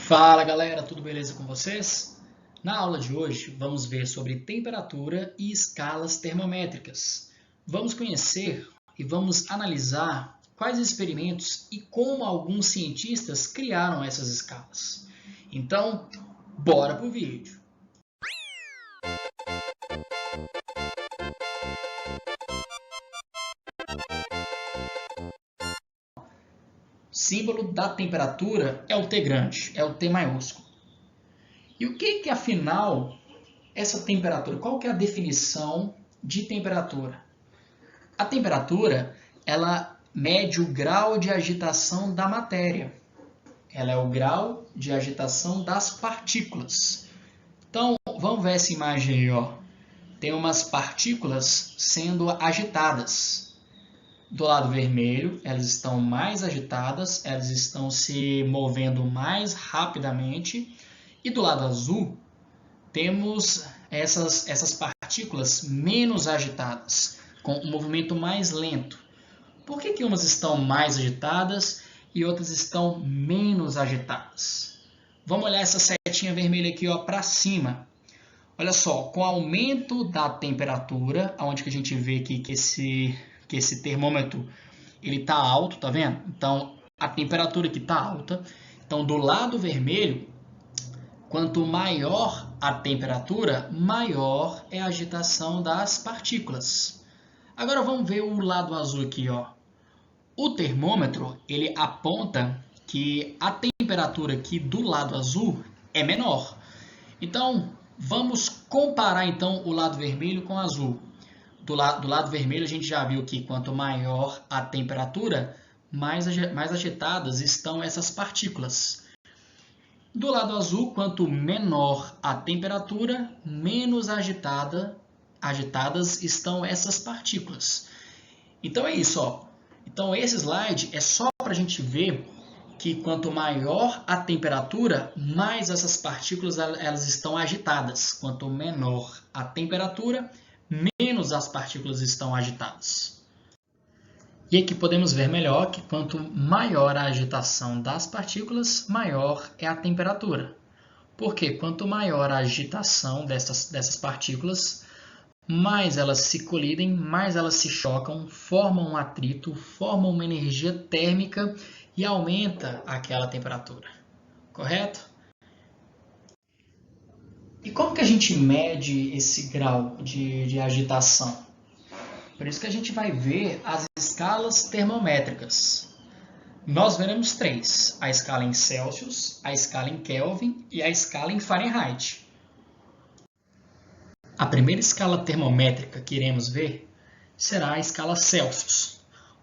Fala galera, tudo beleza com vocês? Na aula de hoje vamos ver sobre temperatura e escalas termométricas. Vamos conhecer e vamos analisar quais experimentos e como alguns cientistas criaram essas escalas. Então, bora pro vídeo! O símbolo da temperatura é o T grande, é o T maiúsculo. E o que afinal, essa temperatura, qual que é a definição de temperatura? A temperatura, ela mede o grau de agitação da matéria. Ela é o grau de agitação das partículas. Então, vamos ver essa imagem aí, ó. Tem umas partículas sendo agitadas. Do lado vermelho, elas estão mais agitadas, elas estão se movendo mais rapidamente. E do lado azul, temos essas partículas menos agitadas, com um movimento mais lento. Por que umas estão mais agitadas e outras estão menos agitadas? Vamos olhar essa setinha vermelha aqui para cima. Olha só, com o aumento da temperatura, onde que a gente vê aqui que esse termômetro está alto, tá vendo? Então, a temperatura aqui está alta. Então, do lado vermelho, quanto maior a temperatura, maior é a agitação das partículas. Agora vamos ver o lado azul aqui, ó. O termômetro, ele aponta que a temperatura aqui do lado azul é menor. Então, vamos comparar então o lado vermelho com o azul. Do lado vermelho a gente já viu que quanto maior a temperatura, mais agitadas estão essas partículas. Do lado azul, quanto menor a temperatura, menos agitadas estão essas partículas. Então é isso, ó. Então esse slide é só para a gente ver que quanto maior a temperatura, mais essas partículas elas estão agitadas. Quanto menor a temperatura, menos as partículas estão agitadas. E aqui podemos ver melhor que quanto maior a agitação das partículas, maior é a temperatura. Porque quanto maior a agitação dessas partículas, mais elas se colidem, mais elas se chocam, formam um atrito, formam uma energia térmica e aumenta aquela temperatura. Correto? E como que a gente mede esse grau de agitação? Por isso que a gente vai ver as escalas termométricas. Nós veremos três: a escala em Celsius, a escala em Kelvin e a escala em Fahrenheit. A primeira escala termométrica que iremos ver será a escala Celsius,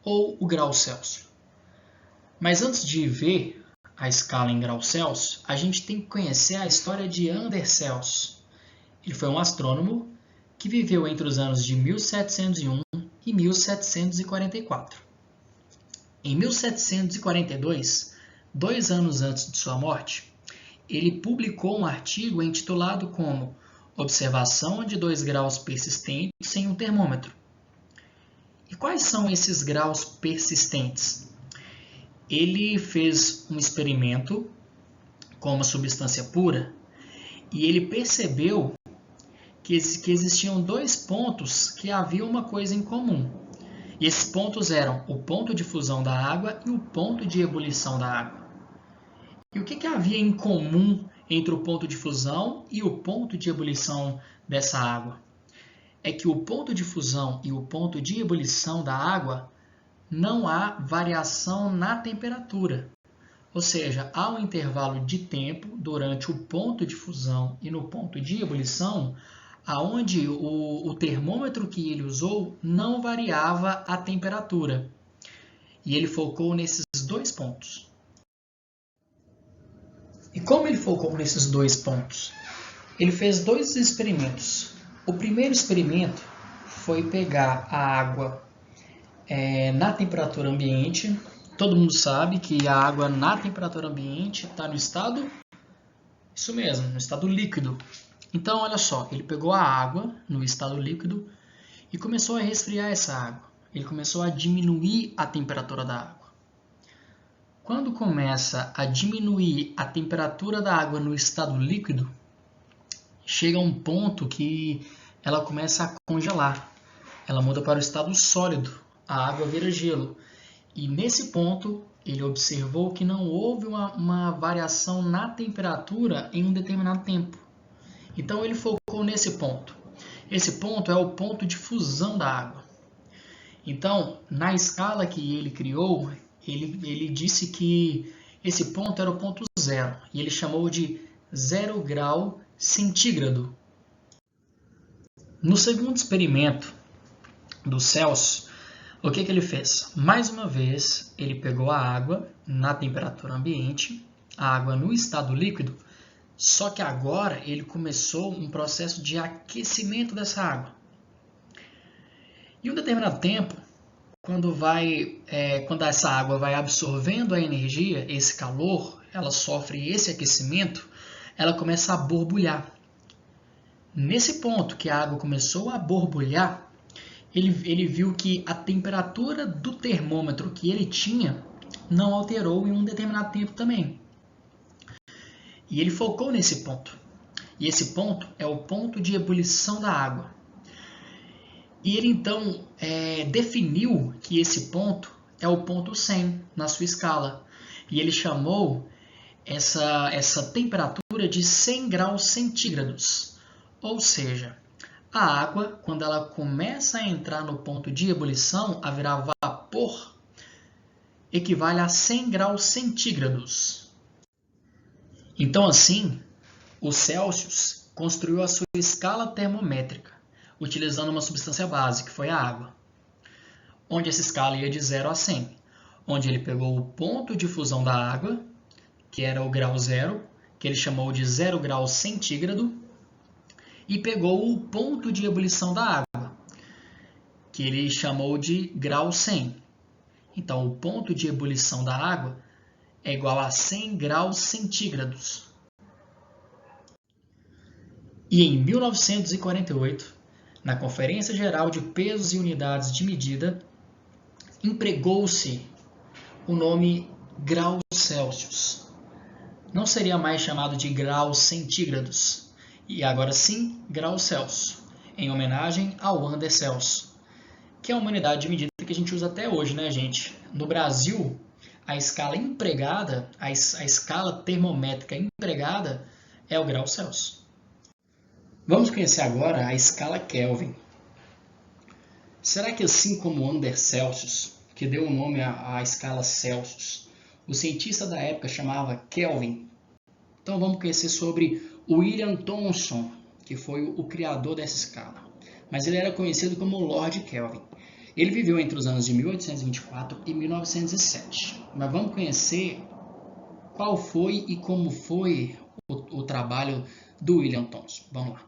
ou o grau Celsius. Mas antes de ver a escala em grau Celsius, a gente tem que conhecer a história de Anders Celsius. Ele foi um astrônomo que viveu entre os anos de 1701 e 1744. Em 1742, 2 anos antes de sua morte, ele publicou um artigo intitulado como Observação de 2 graus persistentes sem um termômetro. E quais são esses graus persistentes? Ele fez um experimento com uma substância pura e ele percebeu que existiam 2 pontos que haviam uma coisa em comum. E esses pontos eram o ponto de fusão da água e o ponto de ebulição da água. E o que havia em comum entre o ponto de fusão e o ponto de ebulição dessa água? É que o ponto de fusão e o ponto de ebulição da água não há variação na temperatura. Ou seja, há um intervalo de tempo durante o ponto de fusão e no ponto de ebulição aonde o termômetro que ele usou não variava a temperatura. E ele focou nesses 2 pontos. E como ele focou nesses 2 pontos? Ele fez 2 experimentos. O primeiro experimento foi pegar a água na temperatura ambiente. Todo mundo sabe que a água na temperatura ambiente está no estado, isso mesmo, no estado líquido. Então, olha só, ele pegou a água no estado líquido e começou a resfriar essa água. Ele começou a diminuir a temperatura da água. Quando começa a diminuir a temperatura da água no estado líquido, chega a um ponto que ela começa a congelar. Ela muda para o estado sólido, a água vira gelo. E nesse ponto, ele observou que não houve uma variação na temperatura em um determinado tempo. Então ele focou nesse ponto. Esse ponto é o ponto de fusão da água. Então, na escala que ele criou, ele disse que esse ponto era o ponto zero, e ele chamou de 0 grau centígrado. No segundo experimento do Celsius, o que ele fez? Mais uma vez, ele pegou a água na temperatura ambiente, a água no estado líquido, só que agora ele começou um processo de aquecimento dessa água. Em um determinado tempo, quando essa água vai absorvendo a energia, esse calor, ela sofre esse aquecimento, ela começa a borbulhar. Nesse ponto que a água começou a borbulhar, ele viu que a temperatura do termômetro que ele tinha não alterou em um determinado tempo também. E ele focou nesse ponto. E esse ponto é o ponto de ebulição da água. E ele então definiu que esse ponto é o ponto 100 na sua escala. E ele chamou essa temperatura de 100 graus centígrados. Ou seja, a água, quando ela começa a entrar no ponto de ebulição, a virar vapor, equivale a 100 graus centígrados. Então, assim, o Celsius construiu a sua escala termométrica, utilizando uma substância base, que foi a água, onde essa escala ia de 0 a 100, onde ele pegou o ponto de fusão da água, que era o grau zero, que ele chamou de 0 grau centígrado, e pegou o ponto de ebulição da água, que ele chamou de grau 100. Então, o ponto de ebulição da água é igual a 100 graus centígrados. E em 1948, na Conferência Geral de Pesos e Unidades de Medida, empregou-se o nome grau Celsius. Não seria mais chamado de graus centígrados, e agora sim, grau Celsius, em homenagem ao Under Celsius, que é uma unidade de medida que a gente usa até hoje, né, gente? No Brasil, a escala empregada, a escala termométrica empregada é o grau Celsius. Vamos conhecer agora a escala Kelvin. Será que assim como o Under Celsius, que deu o nome à escala Celsius, o cientista da época chamava Kelvin? Então vamos conhecer sobre William Thomson, que foi o criador dessa escala. Mas ele era conhecido como Lord Kelvin. Ele viveu entre os anos de 1824 e 1907. Mas vamos conhecer qual foi e como foi o trabalho do William Thomson. Vamos lá.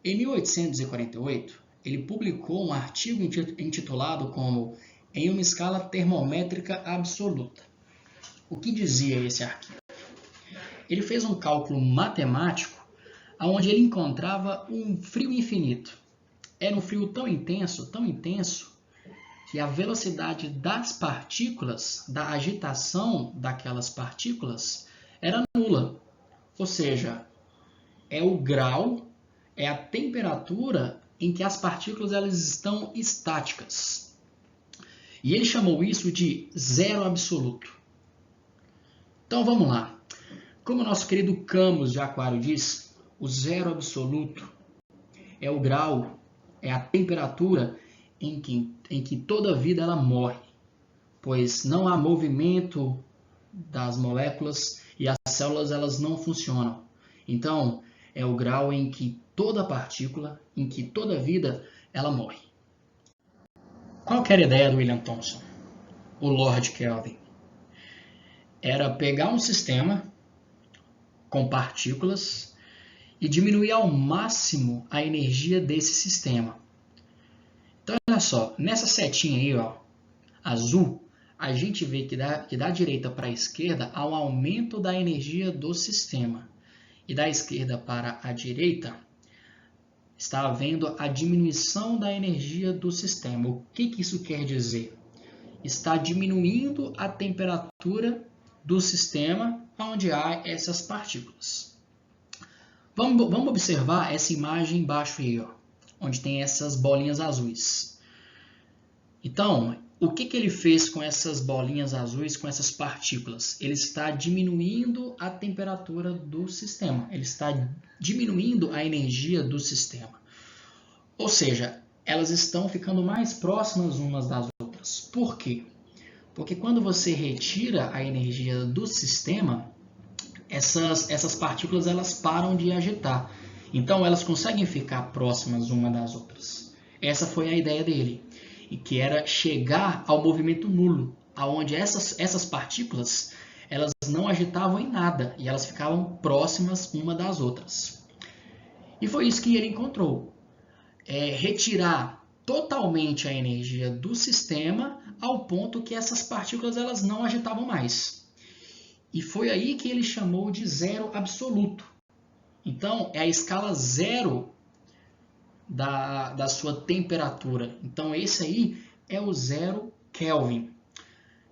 Em 1848, ele publicou um artigo intitulado como Em uma escala termométrica absoluta. O que dizia esse artigo? Ele fez um cálculo matemático onde ele encontrava um frio infinito. Era um frio tão intenso, que a velocidade das partículas, da agitação daquelas partículas, era nula. Ou seja, é o grau, é a temperatura em que as partículas elas estão estáticas. E ele chamou isso de zero absoluto. Então vamos lá. Como o nosso querido Camus de Aquário diz, o zero absoluto é o grau, é a temperatura em que toda vida ela morre, pois não há movimento das moléculas e as células elas não funcionam. Então, é o grau em que toda partícula, em que toda vida ela morre. Qual que era a ideia do William Thomson, o Lord Kelvin? Era pegar um sistema com partículas e diminuir ao máximo a energia desse sistema. Então, olha só, nessa setinha aí, ó, azul, a gente vê que da direita para a esquerda há um aumento da energia do sistema. E da esquerda para a direita está havendo a diminuição da energia do sistema. O que isso quer dizer? está diminuindo a temperatura do sistema onde há essas partículas. Vamos observar essa imagem embaixo aí, ó, onde tem essas bolinhas azuis. Então, o que ele fez com essas bolinhas azuis, com essas partículas? Ele está diminuindo a temperatura do sistema, ele está diminuindo a energia do sistema. Ou seja, elas estão ficando mais próximas umas das outras. Por quê? Porque quando você retira a energia do sistema, essas partículas elas param de agitar. Então, elas conseguem ficar próximas uma das outras. Essa foi a ideia dele, e que era chegar ao movimento nulo, onde essas partículas elas não agitavam em nada e elas ficavam próximas uma das outras. E foi isso que ele encontrou. Retirar totalmente a energia do sistema ao ponto que essas partículas elas não agitavam mais. E foi aí que ele chamou de zero absoluto. Então, é a escala zero da sua temperatura. Então, esse aí é o 0 Kelvin.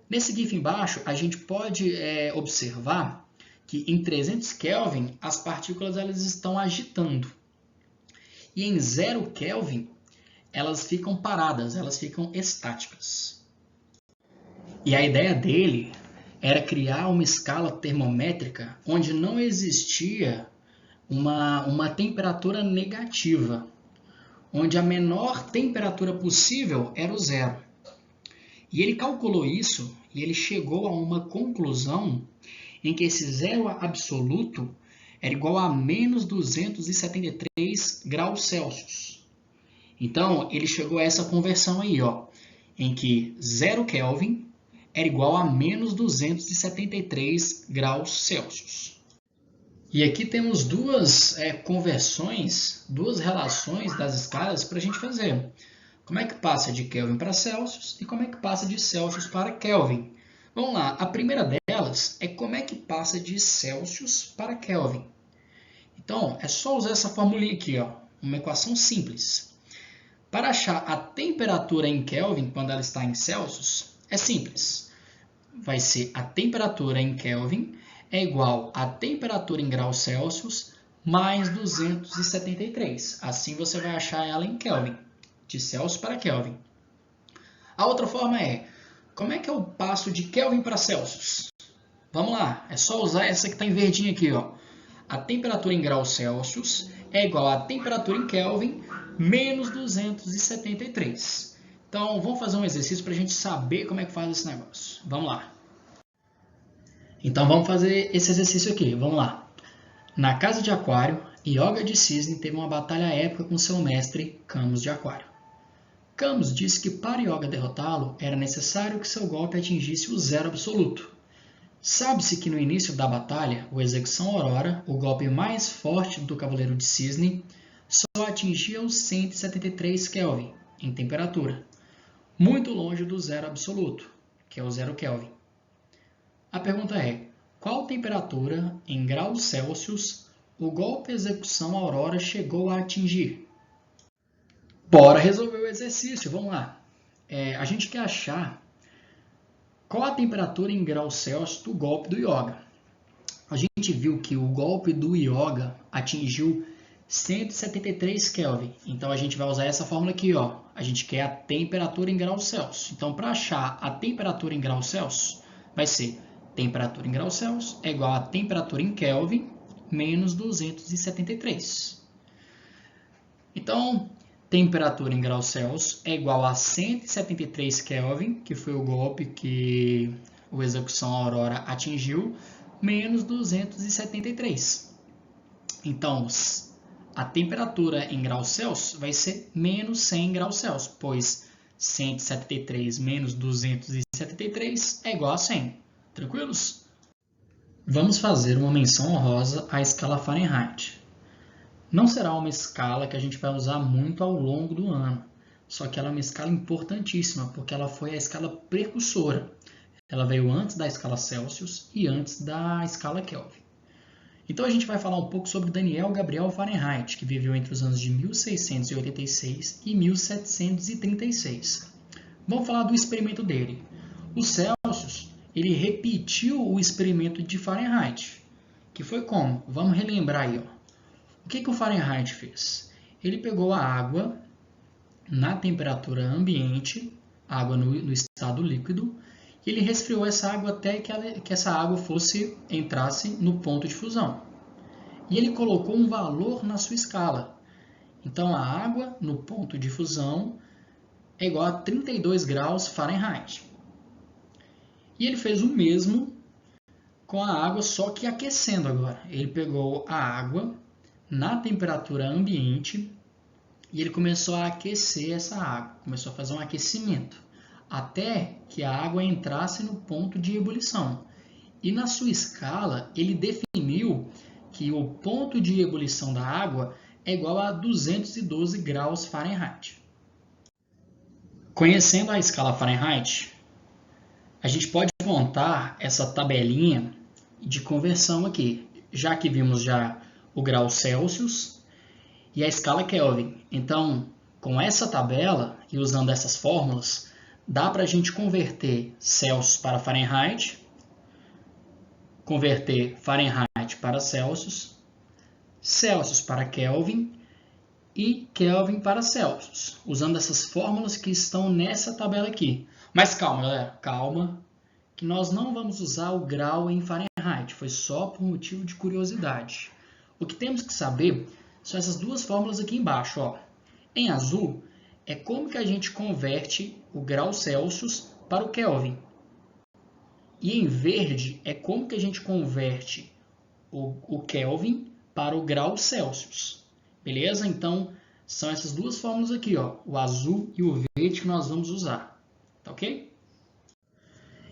Nesse GIF embaixo, a gente pode observar que em 300 Kelvin as partículas elas estão agitando. E em 0 Kelvin, elas ficam paradas, elas ficam estáticas. E a ideia dele era criar uma escala termométrica onde não existia uma temperatura negativa, onde a menor temperatura possível era o zero. E ele calculou isso e ele chegou a uma conclusão em que esse zero absoluto era igual a menos 273 graus Celsius. Então, ele chegou a essa conversão aí, ó, em que 0 Kelvin era igual a menos 273 graus Celsius. E aqui temos duas conversões, duas relações das escalas para a gente fazer. Como é que passa de Kelvin para Celsius e como é que passa de Celsius para Kelvin? Vamos lá, a primeira delas é como é que passa de Celsius para Kelvin. Então, é só usar essa formulinha aqui, ó, uma equação simples. Para achar a temperatura em Kelvin quando ela está em Celsius, é simples. Vai ser a temperatura em Kelvin é igual à temperatura em graus Celsius mais 273. Assim você vai achar ela em Kelvin, de Celsius para Kelvin. A outra forma é, como é que eu passo de Kelvin para Celsius? Vamos lá, é só usar essa que está em verdinho aqui, ó. A temperatura em graus Celsius é igual à temperatura em Kelvin menos 273. Então, vamos fazer um exercício para a gente saber como é que faz esse negócio. Vamos lá. Então, vamos fazer esse exercício aqui. Vamos lá. Na casa de Aquário, Yoga de Cisne teve uma batalha épica com seu mestre, Camus de Aquário. Camus disse que para Yoga derrotá-lo, era necessário que seu golpe atingisse o zero absoluto. Sabe-se que no início da batalha, o Execução Aurora, o golpe mais forte do Cavaleiro de Cisne, só atingia os 173 Kelvin em temperatura, muito longe do zero absoluto, que é o 0 Kelvin. A pergunta é, qual temperatura em graus Celsius o golpe Execução Aurora chegou a atingir? Bora resolver o exercício, vamos lá. A gente quer achar qual a temperatura em graus Celsius do golpe do Yoga. A gente viu que o golpe do Yoga atingiu 173 Kelvin. Então, a gente vai usar essa fórmula aqui, ó. A gente quer a temperatura em graus Celsius. Então, para achar a temperatura em graus Celsius, vai ser temperatura em graus Celsius é igual a temperatura em Kelvin menos 273. Então, temperatura em graus Celsius é igual a 173 Kelvin, que foi o golpe que o Execução Aurora atingiu, menos 273. Então, a temperatura em graus Celsius vai ser menos 100 graus Celsius, pois 173 menos 273 é igual a 100. Tranquilos? Vamos fazer uma menção honrosa à escala Fahrenheit. Não será uma escala que a gente vai usar muito ao longo do ano, só que ela é uma escala importantíssima, porque ela foi a escala precursora. Ela veio antes da escala Celsius e antes da escala Kelvin. Então a gente vai falar um pouco sobre Daniel Gabriel Fahrenheit, que viveu entre os anos de 1686 e 1736. Vamos falar do experimento dele. O Celsius, ele repetiu o experimento de Fahrenheit, que foi como? Vamos relembrar aí. Ó. O que o Fahrenheit fez? Ele pegou a água na temperatura ambiente, água no estado líquido, e ele resfriou essa água até que essa água entrasse no ponto de fusão. E ele colocou um valor na sua escala. Então, a água no ponto de fusão é igual a 32 graus Fahrenheit. E ele fez o mesmo com a água, só que aquecendo agora. Ele pegou a água na temperatura ambiente e ele começou a aquecer essa água. Começou a fazer um aquecimento até que a água entrasse no ponto de ebulição. E na sua escala, ele definiu que o ponto de ebulição da água é igual a 212 graus Fahrenheit. Conhecendo a escala Fahrenheit, a gente pode montar essa tabelinha de conversão aqui, já que vimos já o grau Celsius e a escala Kelvin. Então, com essa tabela e usando essas fórmulas, dá para a gente converter Celsius para Fahrenheit, converter Fahrenheit para Celsius, Celsius para Kelvin e Kelvin para Celsius, usando essas fórmulas que estão nessa tabela aqui. Mas calma, galera, calma, que nós não vamos usar o grau em Fahrenheit, foi só por motivo de curiosidade. O que temos que saber são essas duas fórmulas aqui embaixo. Ó. Em azul, é como que a gente converte o grau Celsius para o Kelvin. E em verde, é como que a gente converte o Kelvin para o grau Celsius. Beleza? Então, são essas duas fórmulas aqui, ó, o azul e o verde que nós vamos usar. Tá ok?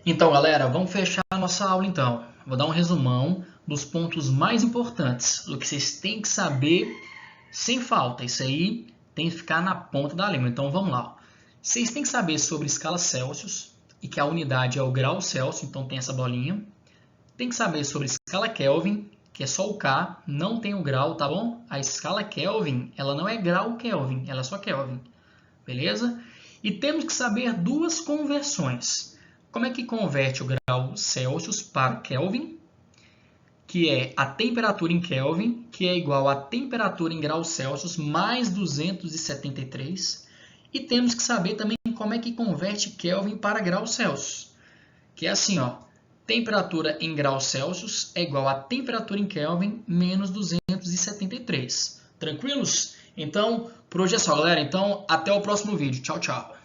Então, galera, vamos fechar a nossa aula, então. Vou dar um resumão dos pontos mais importantes, do que vocês têm que saber sem falta. Isso aí tem que ficar na ponta da língua. Então, vamos lá. Vocês têm que saber sobre escala Celsius, e que a unidade é o grau Celsius, então tem essa bolinha. Tem que saber sobre escala Kelvin, que é só o K, não tem o grau, tá bom? A escala Kelvin, ela não é grau Kelvin, ela é só Kelvin. Beleza? E temos que saber duas conversões. Como é que converte o grau Celsius para o Kelvin? Que é a temperatura em Kelvin, que é igual a temperatura em graus Celsius mais 273. E temos que saber também como é que converte Kelvin para graus Celsius. Que é assim, ó. Temperatura em graus Celsius é igual a temperatura em Kelvin menos 273. Tranquilos? Então, por hoje é só, galera. Então, até o próximo vídeo. Tchau, tchau.